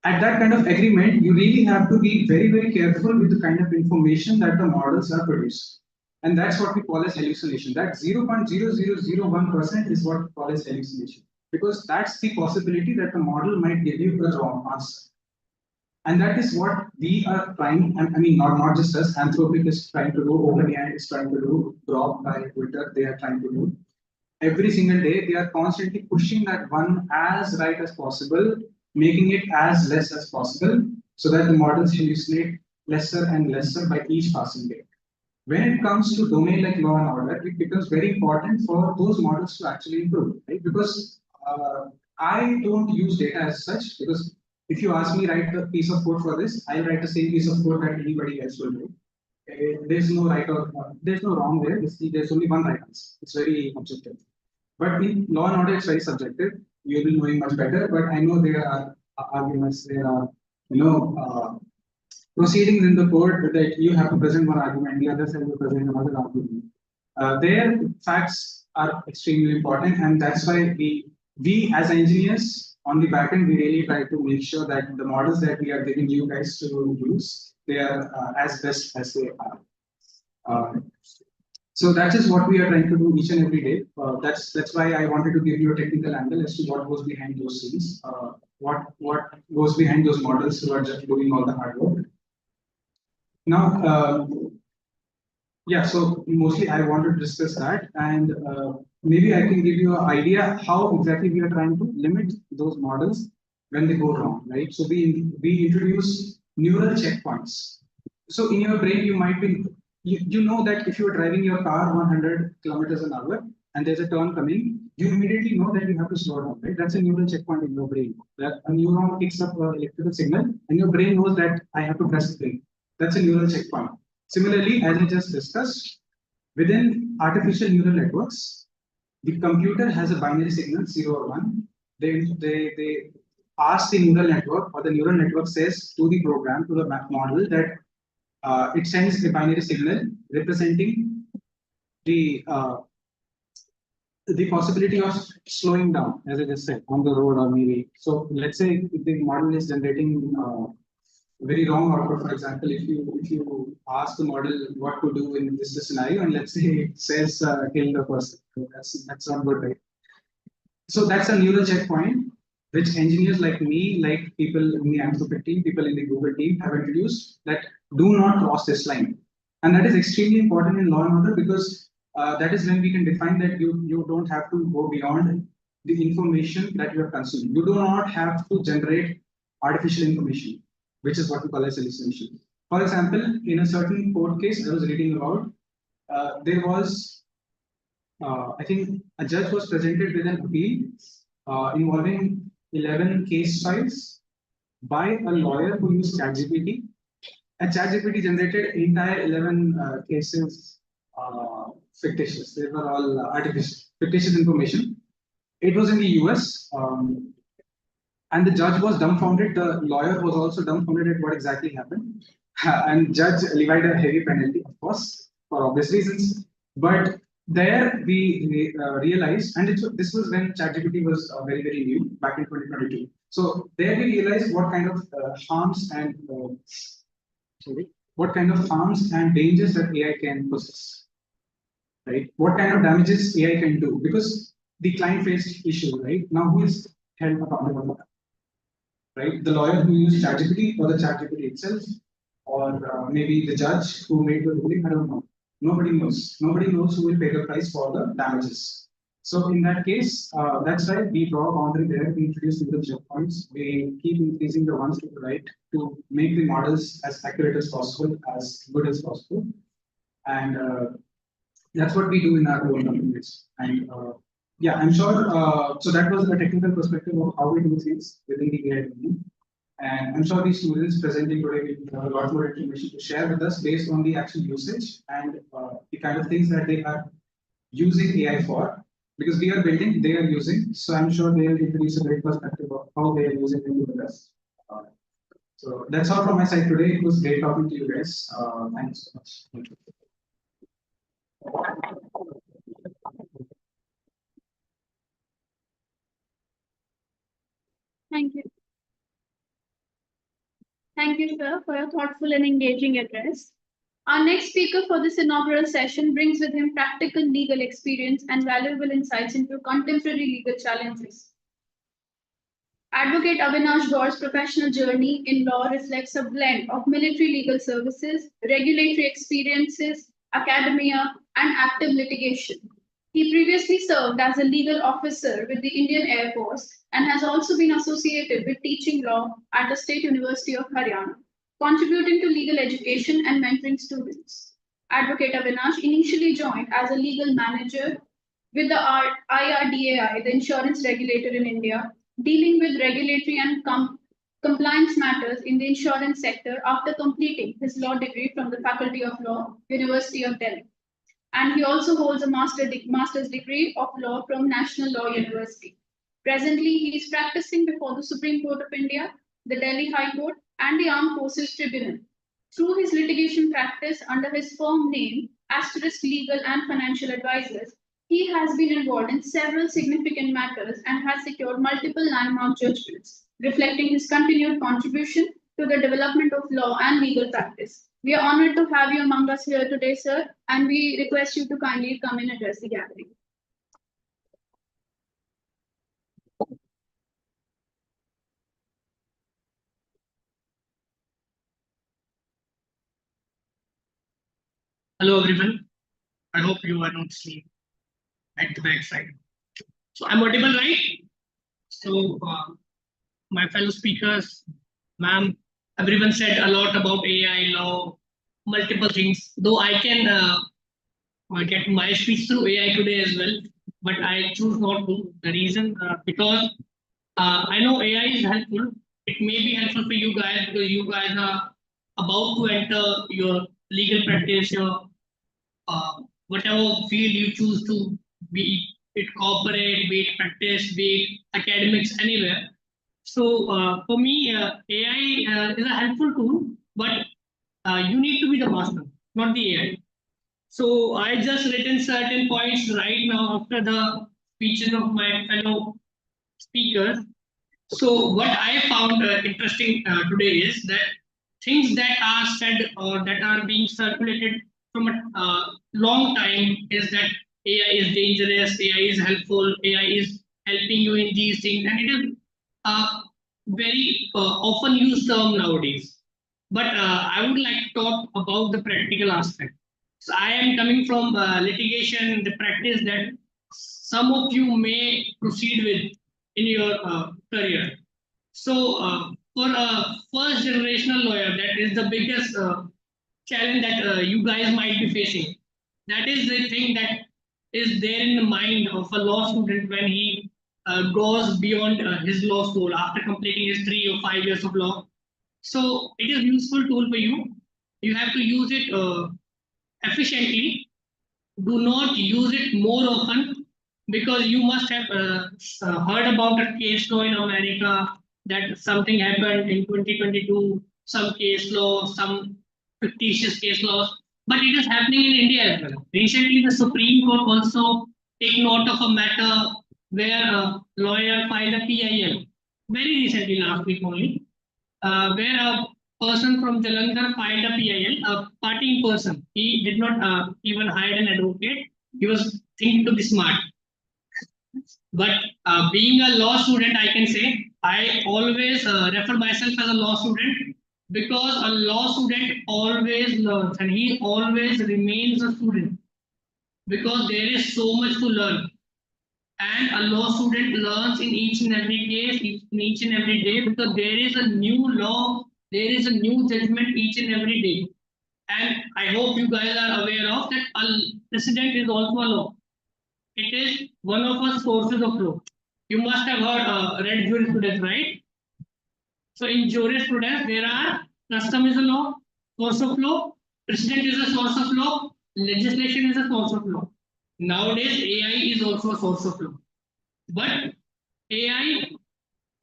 at that kind of agreement, you really have to be very, very careful with the kind of information that the models are producing. And that's what we call as hallucination. That 0.0001% is what we call as hallucination, because that's the possibility that the model might give you a wrong answer. And that is what we are trying, I mean, not just us, Anthropic is trying to do, OpenAI is trying to do, Grok by Twitter, they are trying to do. Every single day, they are constantly pushing that one as right as possible, making it as less as possible, so that the models hallucinate lesser and lesser by each passing day. When it comes to domain like law and order, it becomes very important for those models to actually improve, right? Because I don't use data as such, because if you ask me write a piece of code for this, I'll write the same piece of code that anybody else will do. There's no right or there's no wrong there. There's only one right answer. It's very objective. But in law and order, it's very subjective. You'll be knowing much better. But I know there are arguments. There are proceedings in the court that you have to present one argument, the other side will present another argument. Their facts are extremely important, and that's why we as engineers on the back end, we really try to make sure that the models that we are giving you guys to use, they are as best as they are. So that is what we are trying to do each and every day. That's why I wanted to give you a technical angle as to what goes behind those scenes, what goes behind those models who are just doing all the hard work. Now, yeah, so mostly I want to discuss that, and maybe I can give you an idea how exactly we are trying to limit those models when they go wrong, right? So we introduce neural checkpoints. So in your brain, you might be, you know that if you are driving your car 100 kilometers an hour and there's a turn coming, you immediately know that you have to slow down, right? That's a neural checkpoint in your brain. That a neuron picks up an electrical signal and your brain knows that I have to press the brake. That's a neural checkpoint. Similarly, as I just discussed, within artificial neural networks, the computer has a binary signal 0 or 1. They ask the neural network, or the neural network says to the program, to the model, that it sends a binary signal representing the possibility of slowing down, as I just said, on the road or maybe. So let's say if the model is generating very wrong output. For example, if you ask the model what to do in this scenario, and let's say it says kill the person, that's not good, right? So that's a neural checkpoint which engineers like me, like people in the Anthropic team, people in the Google team have introduced, that do not cross this line. And that is extremely important in law and order, because that is when we can define that you don't have to go beyond the information that you have consumed. You do not have to generate artificial information, which is what we call as hallucination. For example, in a certain court case I was reading about, there was, I think a judge was presented with an appeal involving 11 case files by a lawyer who used ChatGPT. And ChatGPT generated entire 11 cases fictitious. They were all artificial, fictitious information. It was in the US. And the judge was dumbfounded. The lawyer was also dumbfounded at what exactly happened. And judge levied a heavy penalty, of course, for obvious reasons. But there we realized, and this was when ChatGPT was very, very new, back in 2022. So there we realized what kind of harms and dangers that AI can possess, right? What kind of damages AI can do, because the client faced issue, right? Now who is held accountable for that? Right, the lawyer who used ChatGPT or the ChatGPT itself? or maybe the judge who made the ruling. I don't know. Nobody knows. Nobody knows who will pay the price for the damages. So in that case, that's why we draw a boundary there. We introduce little checkpoints. We keep increasing the ones to the right to make the models as accurate as possible, as good as possible, and that's what we do in our own companies. And yeah, I'm sure. So that was the technical perspective of how we do things within the AI domain. And I'm sure the students presenting today will have a lot more information to share with us based on the actual usage and the kind of things that they are using AI for. Because we are building, they are using. So I'm sure they will introduce a great perspective of how they are using it with us. So that's all from my side today. It was great talking to you guys. Thanks so much. Thank you. Thank you, sir, for your thoughtful and engaging address. Our next speaker for this inaugural session brings with him practical legal experience and valuable insights into contemporary legal challenges. Advocate Avinash Gaur's professional journey in law reflects a blend of military legal services, regulatory experiences, academia, and active litigation. He previously served as a legal officer with the Indian Air Force and has also been associated with teaching law at the State University of Haryana, contributing to legal education and mentoring students. Advocate Avinash initially joined as a legal manager with the IRDAI, the insurance regulator in India, dealing with regulatory and compliance matters in the insurance sector after completing his law degree from the Faculty of Law, University of Delhi. And he also holds a master's degree of law from National Law University. Presently, he is practicing before the Supreme Court of India, the Delhi High Court, and the Armed Forces Tribunal. Through his litigation practice under his firm name, Asterisk Legal and Financial Advisors, he has been involved in several significant matters and has secured multiple landmark judgments, reflecting his continued contribution to the development of law and legal practice. We are honored to have you among us here today, sir, and we request you to kindly come and address the gathering. Hello everyone. I hope you are not asleep at the backside. So I'm audible, right? So my fellow speakers, ma'am, everyone said a lot about AI law, multiple things. Though I can get my speech through AI today as well, but I choose not to. The reason because I know AI is helpful. It may be helpful for you guys because you guys are about to enter your legal practice, your whatever field you choose to be it corporate, be it practice, be it academics, anywhere. So for me, AI is a helpful tool, but you need to be the master, not the AI. So I just written certain points right now after the speeches of my fellow speakers. So what I found interesting today is that things that are said or that are being circulated from a long time is that AI is dangerous, AI is helpful, AI is helping you in these things, and it is a very often used term nowadays. But I would like to talk about the practical aspect. So I am coming from litigation, the practice that some of you may proceed with in your career. So for a first generational lawyer, that is the biggest challenge that you guys might be facing. That is the thing that is there in the mind of a law student when he goes beyond his law school after completing his 3 or 5 years of law. So it is a useful tool for you. You have to use it efficiently. Do not use it more often because you must have heard about a case law in America that something happened in 2022, some case law, some fictitious case laws, but it is happening in India as well. Recently, the Supreme Court also take note of a matter where a lawyer filed a PIL, very recently, last week only, where a person from Jalandhar filed a PIL, a partying person. He did not even hire an advocate. He was thinking to be smart. But being a law student, I can say I always refer myself as a law student because a law student always learns and he always remains a student because there is so much to learn. And a law student learns in each and every case, in each and every day, because there is a new law, there is a new judgment each and every day. And I hope you guys are aware of that a precedent is also a law. It is one of our sources of law. You must have read jurisprudence, right? So in jurisprudence, there are custom is a law, source of law, precedent is a source of law, legislation is a source of law. Nowadays, AI is also a source of law. But AI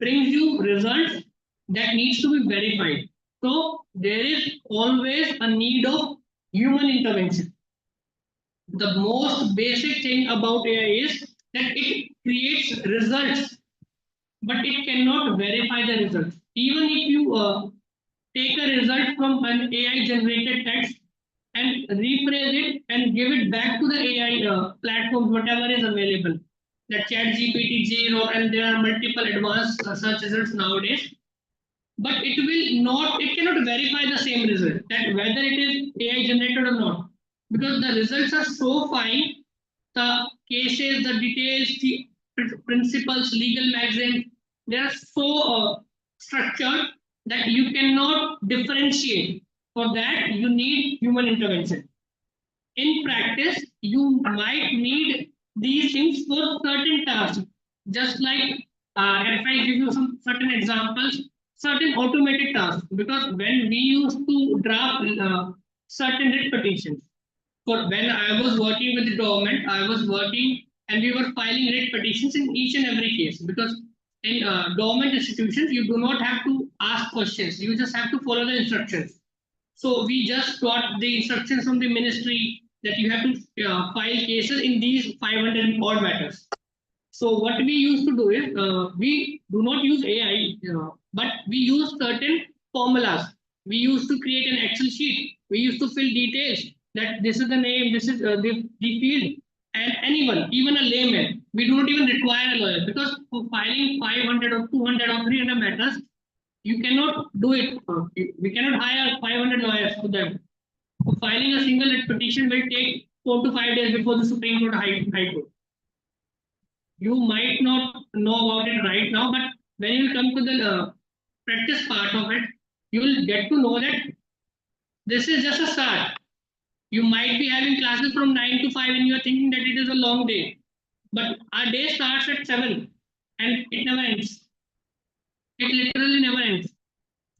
brings you results that needs to be verified. So there is always a need of human intervention. The most basic thing about AI is that it creates results, but it cannot verify the results. Even if you take a result from an AI generated text and rephrase it and give it back to the AI platforms, whatever is available, the ChatGPT, Zero, and there are multiple advanced search results nowadays. But it cannot verify the same result, that whether it is AI generated or not, because the results are so fine, the cases, the details, the principles, legal maxims, they are so structured that you cannot differentiate. For that, you need human intervention. In practice, you might need these things for certain tasks, just like if I give you some certain examples, certain automated tasks, because when we used to draft certain writ petitions, for when I was working with the government, I was working and we were filing writ petitions in each and every case, because in government institutions, you do not have to ask questions, you just have to follow the instructions. So we just got the instructions from the ministry that you have to file cases in these 500 odd matters. So what we used to do is we do not use AI, but we use certain formulas. We used to create an Excel sheet. We used to fill details that this is the name, this is the field, and anyone, even a layman, we do not even require a lawyer, because for filing 500 or 200 or 300 matters, you cannot do it. We cannot hire 500 lawyers for them. For filing a single petition will take 4 to 5 days before the Supreme Court High Court. You might not know about it right now, but when you come to the practice part of it, you will get to know that this is just a start. You might be having classes from 9 to 5 and you are thinking that it is a long day. But our day starts at 7 and it never ends. It literally never ends.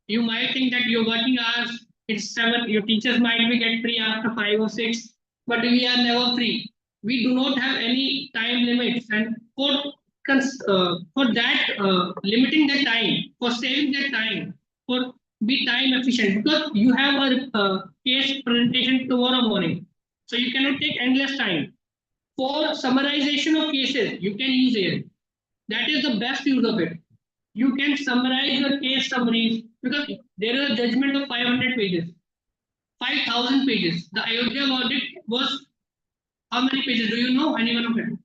You might think that your working hours is 7, your teachers might be get free after 5 or 6, but we are never free. We do not have any time limits, and for that limiting the time, for saving the time, for be time efficient, because you have a case presentation tomorrow morning, so you cannot take endless time. For summarization of cases, you can use AI. That is the best use of it. You can summarize your case summaries, because there is a judgment of 500 pages, 5,000 pages. The Ayodhya verdict was how many pages? Do you know anyone of it?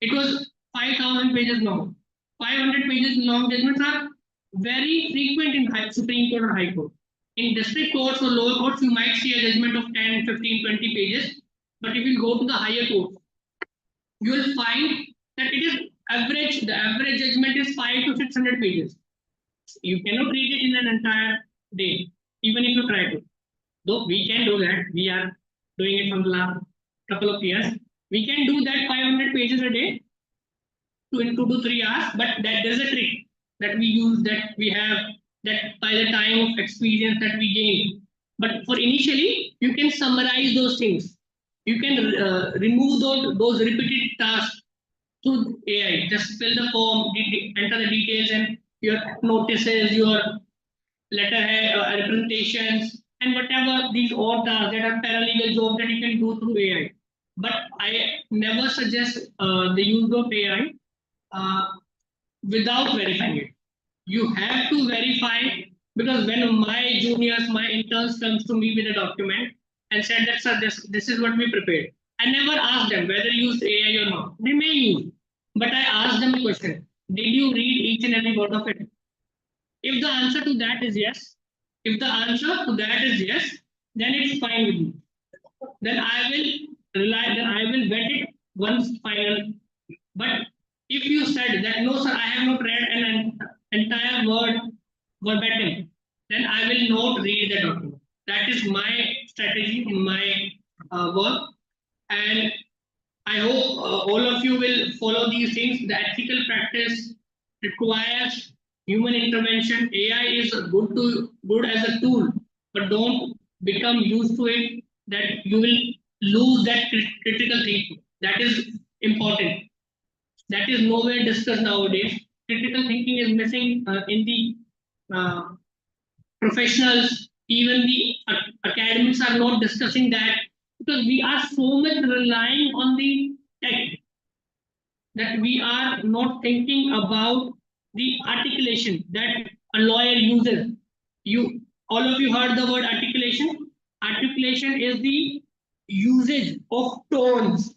It was 5,000 pages long. 500 pages long judgments are very frequent in Supreme Court or High Court. In district courts or lower courts, you might see a judgment of 10, 15, 20 pages. But if you go to the higher courts, you will find that it is average. The average judgment is 500 to 600 pages. You cannot read it in an entire day, even if you try to. Though we can do that, we are doing it from the last couple of years. We can do that 500 pages a day, 2 to 3 hours, but there's a trick that we use, that we have, that by the time of experience that we gain. But for initially, you can summarize those things. You can remove those repeated tasks through AI. Just fill the form, enter the details, and your notices, your letterhead, representations, and whatever these odd tasks that are paralegal jobs that you can do through AI. But I never suggest the use of AI without verifying it. You have to verify, because when my juniors, my interns comes to me with a document and said that, sir, this is what we prepared, I never ask them whether you use AI or not. They may use, but I ask them a question: did you read each and every word of it? If the answer to that is yes, If the answer to that is yes, then it's fine with me. Then I will vet it once final. But if you said that no, sir, I have not read an entire word verbatim, then I will not read the document. That is my strategy in my work, and I hope all of you will follow these things. The ethical practice requires human intervention. AI is good as a tool, but don't become used to it. That you will lose that critical thinking. That is important. That is nowhere discussed nowadays. Critical thinking is missing in the professionals. Even the academics are not discussing that because we are so much relying on the tech that we are not thinking about the articulation that a lawyer uses. You all of you heard the word articulation. Articulation is the usage of tones,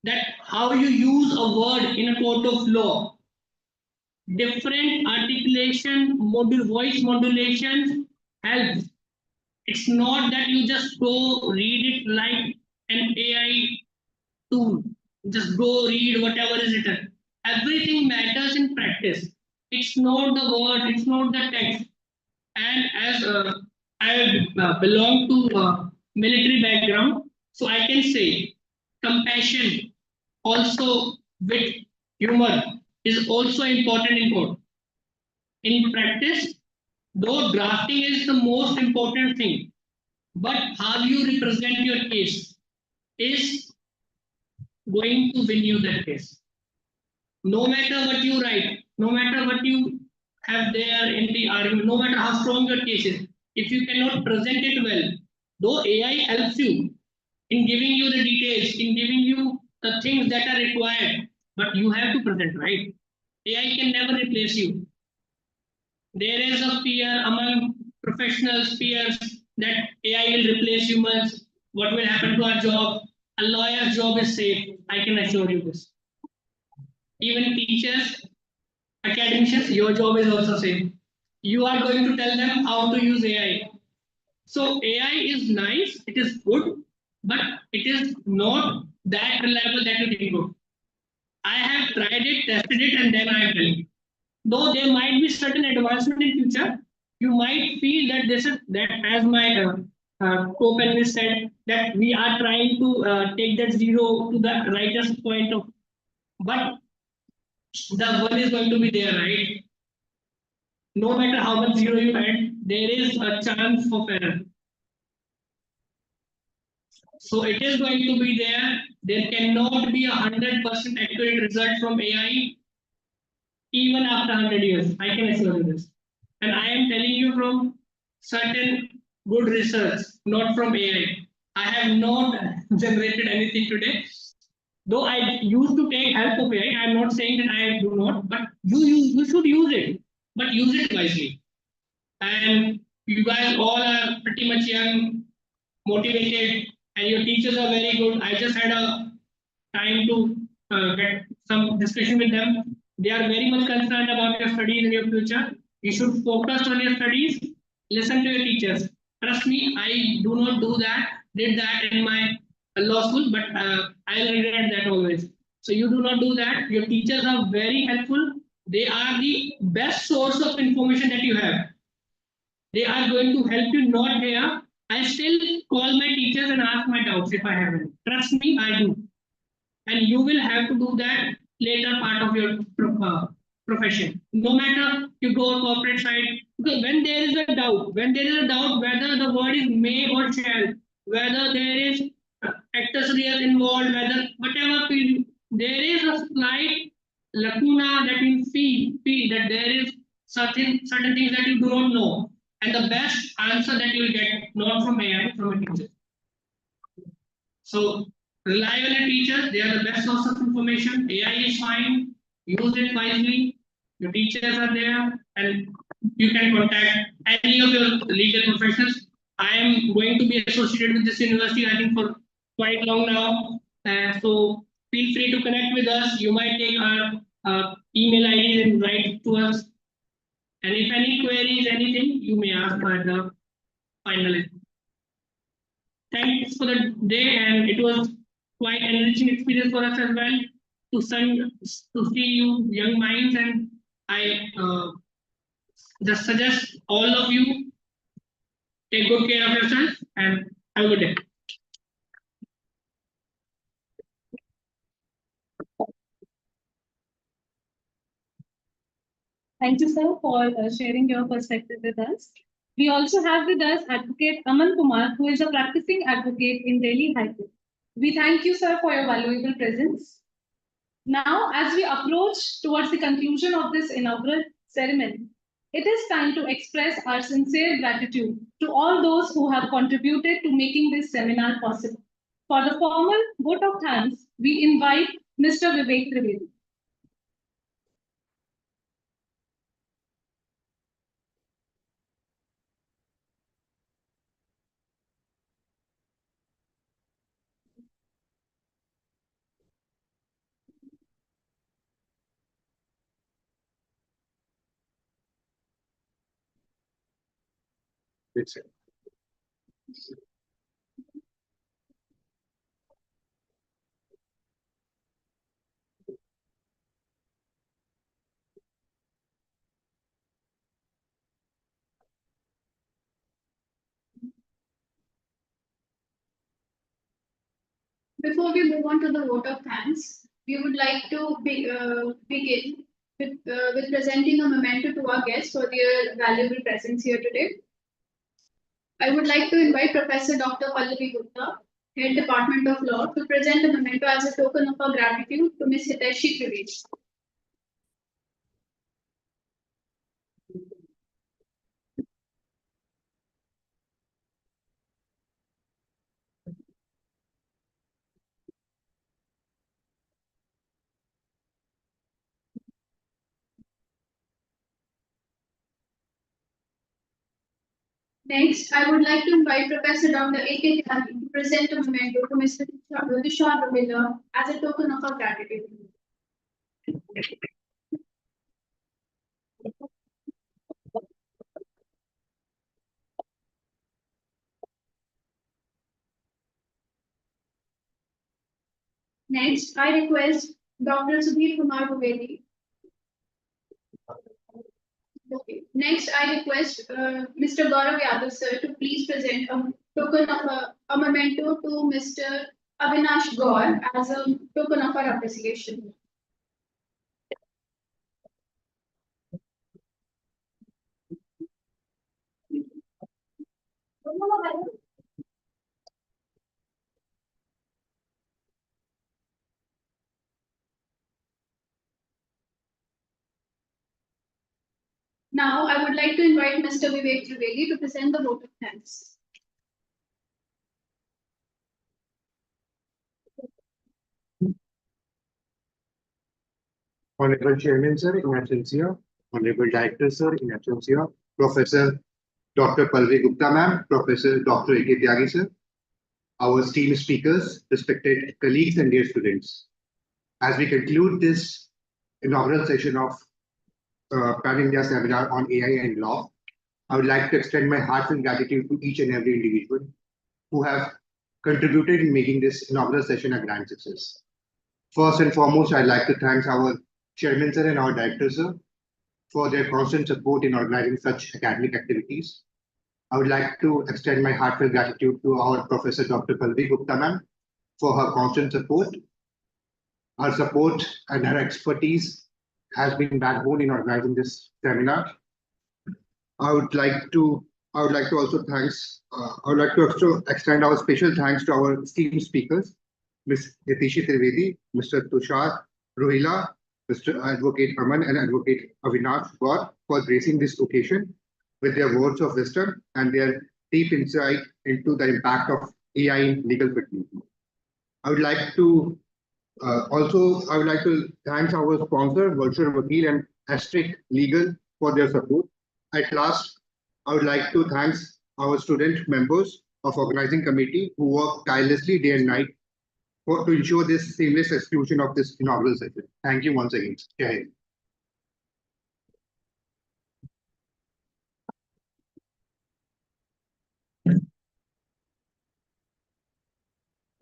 that how you use a word in a court of law. Different articulation voice modulations helps. It's not that you just go read it like an AI tool. Just go read whatever is written. Everything matters in practice. It's not the word, it's not the text. And as I belong to military background, so I can say compassion also with humor is also important in court. In practice, though drafting is the most important thing, but how you represent your case is going to win you that case. No matter what you write, no matter what you have there in the argument, no matter how strong your case is, if you cannot present it well, though AI helps you in giving you the details, in giving you the things that are required, but you have to present, right? AI can never replace you. There is a fear among professionals, peers, that AI will replace humans. What will happen to our job? A lawyer's job is safe. I can assure you this. Even teachers, academicians, your job is also safe. You are going to tell them how to use AI. So AI is nice, it is good, but it is not that reliable that you think of. I have tried it, tested it, and then I am telling you. Though there might be certain advancement in future, you might feel that this is that, as my co-panelist said, that we are trying to take that zero to the rightest point of, but the one is going to be there, right? No matter how much zero you add, there is a chance of error. So it is going to be there. There cannot be 100% accurate result from AI even after 100 years. I can assure you this. And I am telling you from certain good research, not from AI. I have not generated anything today. Though I used to take help of AI, I'm not saying that I do not, but you should use it, but use it wisely. And you guys all are pretty much young, motivated, and your teachers are very good. I just had a time to get some discussion with them. They are very much concerned about your studies in your future. You should focus on your studies. Listen to your teachers. Trust me, I do not do that. Did that in my law school, but I'll regret that always. So you do not do that. Your teachers are very helpful. They are the best source of information that you have. They are going to help you not here. I still call my teachers and ask my doubts if I have any. Trust me, I do. And you will have to do that later part of your profession. No matter you go corporate side, because when there is a doubt whether the word is may or shall, whether there is actus reus involved, whether whatever field, there is a slight lacuna that you feel that there is certain things that you do not know. And the best answer that you will get, not from AI, from a teacher. So rely on your teachers, they are the best source of information. AI is fine, use it wisely. Your teachers are there, and you can contact any of your legal professionals. I am going to be associated with this university, I think, for quite long now. So feel free to connect with us. You might take our email IDs and write to us. And if any queries, anything, you may ask by the finalist. Thanks for the day, and it was quite an enriching experience for us as well to see you young minds, and I just suggest all of you take good care of yourself and have a good day. Thank you, sir, for sharing your perspective with us. We also have with us Advocate Aman Kumar, who is a practicing advocate in Delhi High Court. We thank you, sir, for your valuable presence. Now, as we approach towards the conclusion of this inaugural ceremony, it is time to express our sincere gratitude to all those who have contributed to making this seminar possible. For the formal vote of thanks, we invite Mr. Vivek Trivedi. It's it. Before we move on to the vote of thanks, we would like to begin with presenting a memento to our guests for their valuable presence here today. I would like to invite Professor Dr. Pallavi Gupta, Head Department of Law, to present a memento as a token of our gratitude to Ms. Hiteshi Trivedi. Next, I would like to invite Professor Dr. A.K. Tyagi to present a memento to Mr. Tushar Rohila as a token of our gratitude. Next, I request Dr. Sudhir Kumar Bhaveli. Okay. Next, I request Mr. Gaurav Yadav sir to please present a token of a memento to Mr. Avinash Gaur as a token of our appreciation. Now, I would like to invite Mr. Vivek Trivedi to present the vote of thanks. Honorable Chairman, sir, in absentia. Honorable Director, sir, in absentia. Professor Dr. Pallavi Gupta, ma'am. Professor Dr. A.K. Tyagi, sir. Our esteemed speakers, respected colleagues and dear students. As we conclude this inaugural session of Pan India seminar on AI and law, I would like to extend my heartfelt gratitude to each and every individual who have contributed in making this inaugural session a grand success. First and foremost, I'd like to thank our Chairman sir and our Director sir for their constant support in organizing such academic activities. I would like to extend my heartfelt gratitude to our Professor Dr. Pallavi Gupta ma'am for her constant support. Her support and her expertise has been backbone in organizing this seminar. I would like to also extend our special thanks to our esteemed speakers, Ms. Hiteshi Trivedi, Mr. Tushar Rohila, Mr. Advocate Aman and Advocate Avinash Gaur for gracing this occasion with their words of wisdom and their deep insight into the impact of AI in legal fraternity. I would like to thank our sponsor, Virtual Vakil and Asterisk Legal for their support. At last, I would like to thank our student members of organizing committee who work tirelessly day and night to ensure this seamless execution of this inaugural session. Thank you once again. Jai Hind.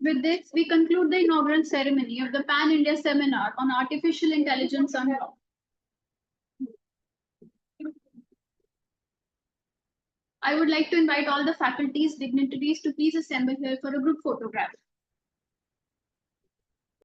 With this, we conclude the inaugural ceremony of the Pan India Seminar on Artificial Intelligence and Law. I would like to invite all the faculties, dignitaries to please assemble here for a group photograph.